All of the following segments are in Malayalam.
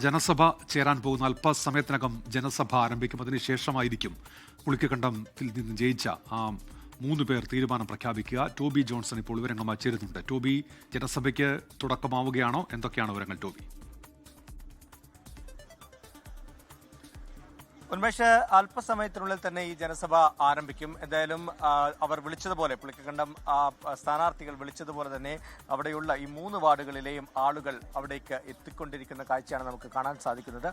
ജനസഭ ചേരാൻ പോകുന്ന അല്പസമയത്തിനകം ജനസഭ ആരംഭിക്കും. അതിനുശേഷമായിരിക്കും പുളിക്കക്കണ്ടത്തിൽ നിന്ന് ജയിച്ച ആ 3 പേർ തീരുമാനം പ്രഖ്യാപിക്കുക. ടോബി ജോൺസൺ ഇപ്പോൾ വിവരങ്ങളുമായി ചേരുന്നുണ്ട്. ടോബി, ജനസഭയ്ക്ക് തുടക്കമാവുകയാണോ? എന്തൊക്കെയാണ് വിവരങ്ങൾ ടോബി? ഉന്മേഷ്, അല്പസമയത്തിനുള്ളിൽ തന്നെ ഈ ജനസഭ ആരംഭിക്കും. എന്തായാലും അവർ വിളിച്ചതുപോലെ, പുളിക്കക്കണ്ടം സ്ഥാനാർത്ഥികൾ വിളിച്ചതുപോലെ തന്നെ അവിടെയുള്ള ഈ 3 വാർഡുകളിലെയും ആളുകൾ അവിടേക്ക് എത്തിക്കൊണ്ടിരിക്കുന്ന കാഴ്ചയാണ് നമുക്ക് കാണാൻ സാധിക്കുന്നത്.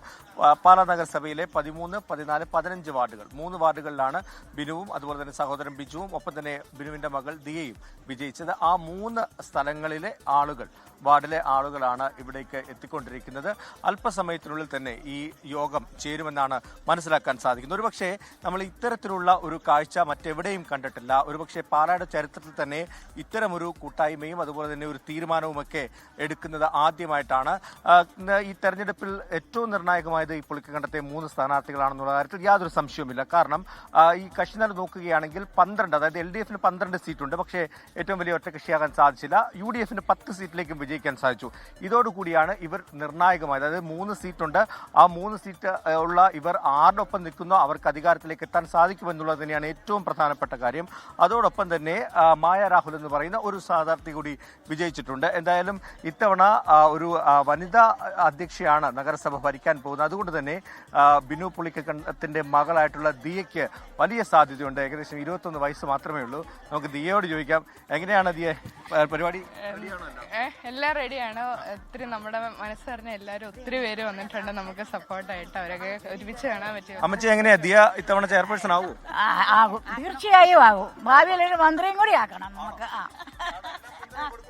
പാലാ നഗരസഭയിലെ 13, 14, 15 വാർഡുകൾ, 3 വാർഡുകളിലാണ് ബിനുവും അതുപോലെ തന്നെ സഹോദരൻ ബിജുവും ഒപ്പം തന്നെ ബിനുവിന്റെ മകൾ ദിയയും വിജയിച്ചത്. ആ 3 സ്ഥലങ്ങളിലെ ആളുകൾ, വാർഡിലെ ആളുകളാണ് ഇവിടേക്ക് എത്തിക്കൊണ്ടിരിക്കുന്നത്. അല്പസമയത്തിനുള്ളിൽ തന്നെ ഈ യോഗം ചേരുമെന്നാണ് മനസ്സിലാക്കാൻ സാധിക്കുന്നത്. ഒരുപക്ഷെ നമ്മൾ ഇത്തരത്തിലുള്ള ഒരു കാഴ്ച മറ്റെവിടെയും കണ്ടിട്ടില്ല. ഒരുപക്ഷെ പാലായുടെ ചരിത്രത്തിൽ തന്നെ ഇത്തരമൊരു കൂട്ടായ്മയും അതുപോലെ തന്നെ ഒരു തീരുമാനവുമൊക്കെ എടുക്കുന്നത് ആദ്യമായിട്ടാണ്. ഈ തെരഞ്ഞെടുപ്പിൽ ഏറ്റവും നിർണായകമായത് ഈ പുളിക്കക്കണ്ടത്തെ 3 സ്ഥാനാർത്ഥികളാണെന്നുള്ള കാര്യത്തിൽ യാതൊരു സംശയവുമില്ല. കാരണം ഈ കക്ഷിനില നോക്കുകയാണെങ്കിൽ 12, അതായത് LDF-ന് 12 സീറ്റുണ്ട്. പക്ഷേ ഏറ്റവും വലിയ ഒറ്റകക്ഷിയാകാൻ സാധിച്ചില്ല. UDF-ന് 10 സീറ്റിലേക്കും വിജയിക്കാൻ സാധിച്ചു. ഇതോടുകൂടിയാണ് ഇവർ നിർണായകമായത്. അതായത് 3 സീറ്റുണ്ട്. ആ 3 സീറ്റ് ഉള്ള ഇവർ ആറിനൊപ്പം നിൽക്കുന്നു, അവർക്ക് അധികാരത്തിലേക്ക് എത്താൻ സാധിക്കുമെന്നുള്ളത് തന്നെയാണ് ഏറ്റവും പ്രധാനപ്പെട്ട കാര്യം. അതോടൊപ്പം തന്നെ മായ രാഹുൽ എന്ന് പറയുന്ന ഒരു സ്ഥാനാർത്ഥി കൂടി വിജയിച്ചിട്ടുണ്ട്. എന്തായാലും ഇത്തവണ ഒരു വനിതാ അധ്യക്ഷയാണ് നഗരസഭ ഭരിക്കാൻ പോകുന്നത്. അതുകൊണ്ട് തന്നെ ബിനു പുളിക്കക്കണ്ടത്തിന്റെ മകളായിട്ടുള്ള ദിയയ്ക്ക് വലിയ സാധ്യതയുണ്ട്. ഏകദേശം 21 വയസ്സ് മാത്രമേ ഉള്ളൂ. നമുക്ക് ദിയയോട് ചോദിക്കാം, എങ്ങനെയാണ് ദിയ പരിപാടി? എല്ലാം റെഡിയാണ്. ഒത്തിരി നമ്മുടെ മനസ്സറിഞ്ഞ എല്ലാവരും ഒത്തിരി പേര് വന്നിട്ടുണ്ട് നമുക്ക് സപ്പോർട്ടായിട്ട്. അവരൊക്കെ ഒരുമിച്ച് കാണാൻ പറ്റും. അമ്മച്ചി, എങ്ങനെയാ ദിയ ഇത്തവണ ചെയർപേഴ്സൺ ആവും? ആകും, തീർച്ചയായും ആകും. ഭാവിയിൽ ഒരു മന്ത്രിയും കൂടി ആക്കണം നമുക്ക്.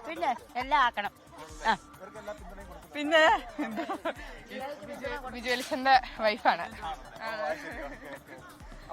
പിന്നെ എല്ലാം ആക്കണം. പിന്നെ വിജുവലിസന്റെ വൈഫാണ്.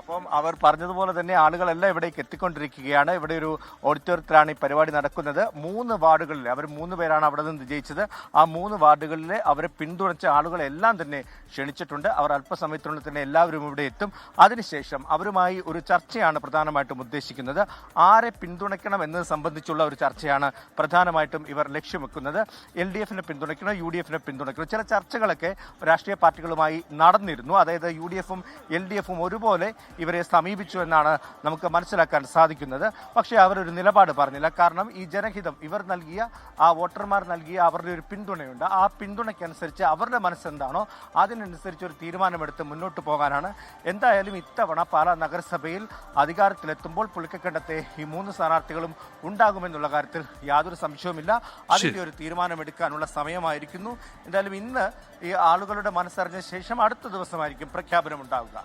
അപ്പം അവർ പറഞ്ഞതുപോലെ തന്നെ ആളുകളെല്ലാം ഇവിടേക്ക് എത്തിക്കൊണ്ടിരിക്കുകയാണ്. ഇവിടെ ഒരു ഓഡിറ്റോറിയത്തിലാണ് ഈ പരിപാടി നടക്കുന്നത്. 3 വാർഡുകളിൽ അവർ 3 പേരാണ് അവിടെ നിന്ന് വിജയിച്ചത്. ആ 3 വാർഡുകളിലെ അവരെ പിന്തുണച്ച ആളുകളെല്ലാം തന്നെ ക്ഷണിച്ചിട്ടുണ്ട്. അവർ അല്പസമയത്തിനുള്ളിൽ തന്നെ എല്ലാവരും ഇവിടെ എത്തും. അതിനുശേഷം അവരുമായി ഒരു ചർച്ചയാണ് പ്രധാനമായിട്ടും ഉദ്ദേശിക്കുന്നത്. ആരെ പിന്തുണയ്ക്കണം എന്നത് സംബന്ധിച്ചുള്ള ഒരു ചർച്ചയാണ് പ്രധാനമായിട്ടും ഇവർ ലക്ഷ്യം വെക്കുന്നത്. LDF-നെ പിന്തുണയ്ക്കണോ, UDF-നെ പിന്തുണയ്ക്കണോ? ചില ചർച്ചകളൊക്കെ രാഷ്ട്രീയ പാർട്ടികളുമായി നടന്നിരുന്നു. അതായത് UDF-ഉം LDF-ഉം ഒരുപോലെ ഇവരെ സമീപിച്ചു എന്നാണ് നമുക്ക് മനസ്സിലാക്കാൻ സാധിക്കുന്നത്. പക്ഷേ അവരൊരു നിലപാട് പറഞ്ഞില്ല. കാരണം ഈ ജനഹിതം, ഇവർ നൽകിയ ആ വോട്ടർമാർ നൽകിയ അവരുടെ ഒരു പിന്തുണയുണ്ട്. ആ പിന്തുണയ്ക്കനുസരിച്ച് അവരുടെ മനസ്സെന്താണോ അതിനനുസരിച്ച് ഒരു തീരുമാനമെടുത്ത് മുന്നോട്ട് പോകാനാണ്. എന്തായാലും ഇത്തവണ പാലാ നഗരസഭയിൽ അധികാരത്തിലെത്തുമ്പോൾ പുളിക്കക്കണ്ടത്തെ ഈ 3 സ്ഥാനാർത്ഥികളും ഉണ്ടാകുമെന്നുള്ള കാര്യത്തിൽ യാതൊരു സംശയവുമില്ല. അതിന്റെ ഒരു തീരുമാനമെടുക്കാനുള്ള സമയമായിരിക്കുന്നു. എന്തായാലും ഇന്ന് ഈ ആളുകളുടെ മനസ്സറിഞ്ഞ ശേഷം അടുത്ത ദിവസമായിരിക്കും പ്രഖ്യാപനം ഉണ്ടാവുക.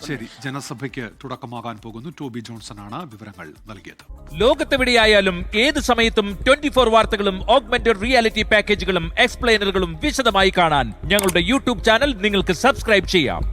ശരി, ജനസഭയ്ക്ക് തുടക്കമാകാൻ പോകുന്നു. ടോബി ജോൺസൺ ആണ് വിവരങ്ങൾ നൽകിയത്. ലോകത്തെവിടെയായാലും ഏത് സമയത്തും 24 വാർത്തകളും ഓഗ്മെന്റഡ് റിയാലിറ്റി പാക്കേജുകളും എക്സ്പ്ലെയിനറുകളും വിശദമായി കാണാൻ ഞങ്ങളുടെ YouTube ചാനൽ നിങ്ങൾക്ക് സബ്സ്ക്രൈബ് ചെയ്യാം.